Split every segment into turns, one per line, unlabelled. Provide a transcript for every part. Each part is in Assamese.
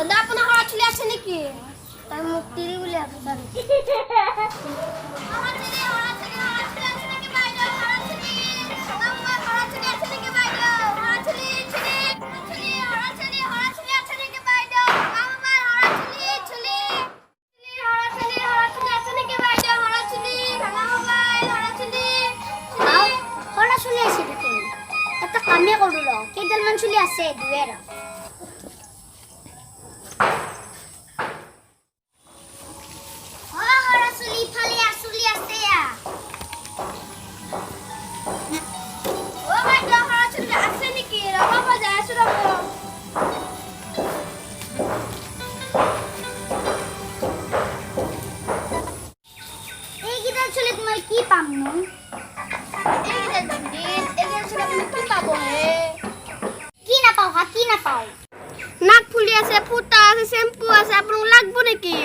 দাদা আপোনাৰ ঘৰত চলি আছে নেকি? তাই মোক তিৰি বুলি ভাবিছা নেকি? এটা কামে কৰো ৰ কেইডালমান চুলি আছে দুৱে ৰ কি পাম নো কি নাপাও নাক ফুলি আছে ফুটা আছে শ্যাম্পু আছে আপোনাক লাগব নেকি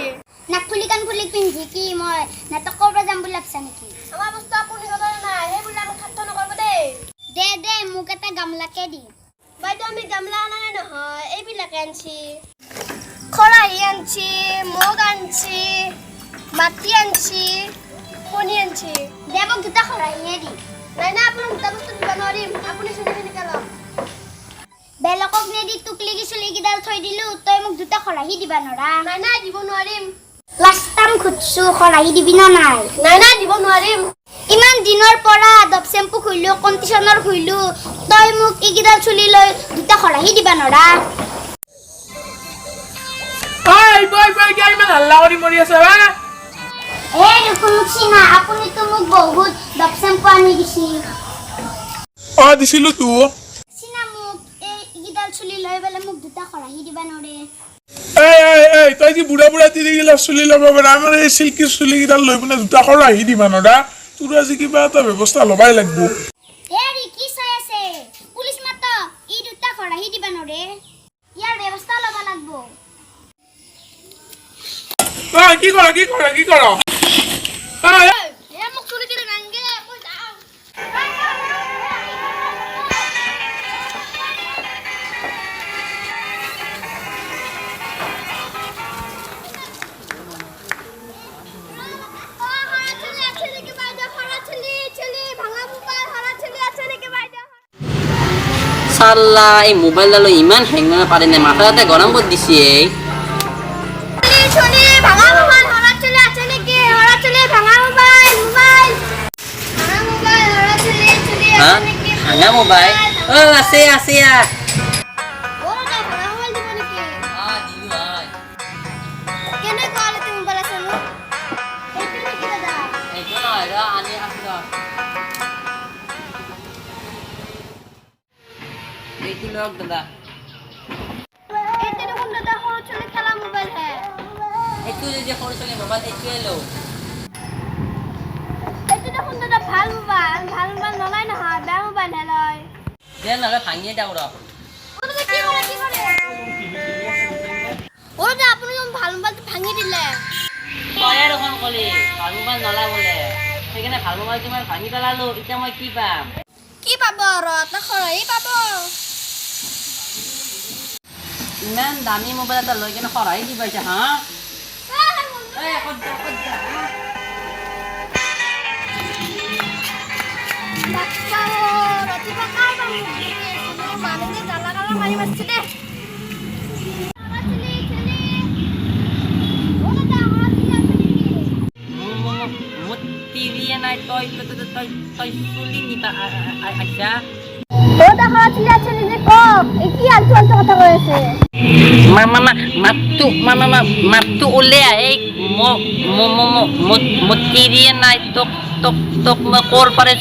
নাক ফুলি কান ফুলি পিন্ধি কি মই নাটক কৰিব যাম বুলি ভাবছা নেকি আমাৰ বস্তু আপুনি নদৰ নাই হে বুলি আমি খাট নকৰব দে মোক এটা গামলাকে দি বাইদেউ আমি গামলা আনানে নহয় এইবিলাকে আনছি খৰাহি আনছি মগ আনছি মাটি আনছি কণী আনছি দে মোক দুটা খৰাহিয়ে দি নাই আপোনাক দুটা বস্তু দিব নোৱাৰিম আপুনি চুলিখিনি লওক বেলকক নেদি টুকলি কি চুলি কিডাল থৈ দিলো তই মোক দুটা খৰাহি দিবা নৰা নাই দিব নোৱাৰিম লাষ্ট টাইম খুদছো খৰাহি দিবি না নাই দিব নোৱাৰিম ইমান দিনৰ পৰা ডব শ্যাম্পু খুইলো কণ্ডিশনাৰ খুইলো তই মোক ইকিডাল চুলি লৈ দুটা খৰাহি দিবা নৰা
বই কি ইমান হাল্লা কৰি মৰি আছে বা
দেখোন চিনা আপুনি তো মোক বহুত ডব শ্যাম্পু আনি দিছিল
দিছিলো তো
চিনা মোক ইকিডাল চুলি লৈ পেলাই মোক দুটা খৰাহি দিবা নৰে
তই কি বুঢ়া তিৰি গিলা চুলি ল'ব পাৰা আমাৰ এই চিল্কি চুলি কেইডাল লৈ পিনে দুটা খৰাহি দিবা নৰা তোৰ আজি কিবা এটা ব্যৱস্থা ল'বাই লাগব
কি চাই আছে পুলিচ মাত ই দুটা খৰাহি দিবা নৰে ইয়াৰ ব্যৱস্থা ল'ব লাগব
কি কৰ
মোক চুলি দিলে নাংগে
সাল্লা এই মোবাইলডালো ইমান হেং মাৰা পাৰে নে মাথাতে গৰম কৰি দিছে ভাঙা মোবাইল আছে দাদা এইটো যে সৰু ছোৱালী মোবাইল এইটোৱে লওঁ
ভাল মোবাইল নলয় নহয় বেয়া মোবাইল হে লয়
দে নহ'লে ভাঙিয়ে দিওঁ ৰ
আপুনি ভাল মোবাইলটো ভাঙি দিলে
তই দেখোন ক'লি ভাল মোবাইল নলয় বোলে সেইকাৰণে ভাল মোবাইলটো মই ভাঙি পেলালোঁ এতিয়া মই কি পাম
কি পাব আৰু এটা খৰাহি পাব
ইমান দামী মোবাইল এটা লৈ কিনে খৰাহি দি পাইছে হা নাই তই চুলি নিবা আইছা মাতটো উলিয়াই এই তিৰিয়ে নাই তোক মই ক'ৰ পাৰে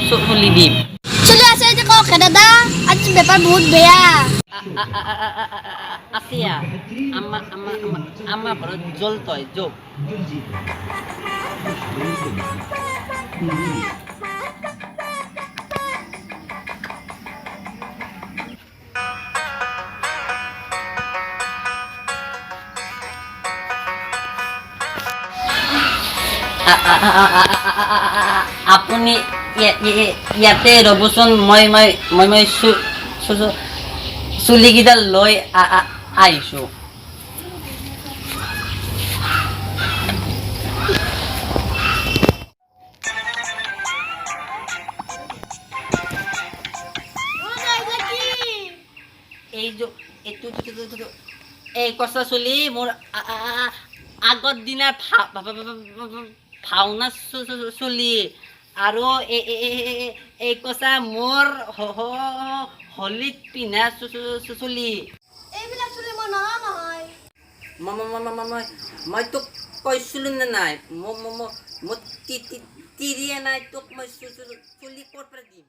চুলি দিম
চলি আছে যে কওক দাদা আজি বেপাৰ বহুত বেয়া
আছিয়া আমাৰ ঘৰত জল তই যোগ আপুনি ইয়াতে ৰ'বচোন মই চুলিকেইডাল লৈ আহিছোঁ এই যে এই কষ্ট চলি মোৰ আগৰ দিনা ভাওনা চলি আৰু এই কচা মোৰ হলিত পিন্ধা চলি
এইবিলাক চুলি মই নহয় নহয়
মই তোক কৈছিলো নে নাই মোৰ তিৰিয়ে নাই তোক মই চুলি ক'ৰ পৰা দিম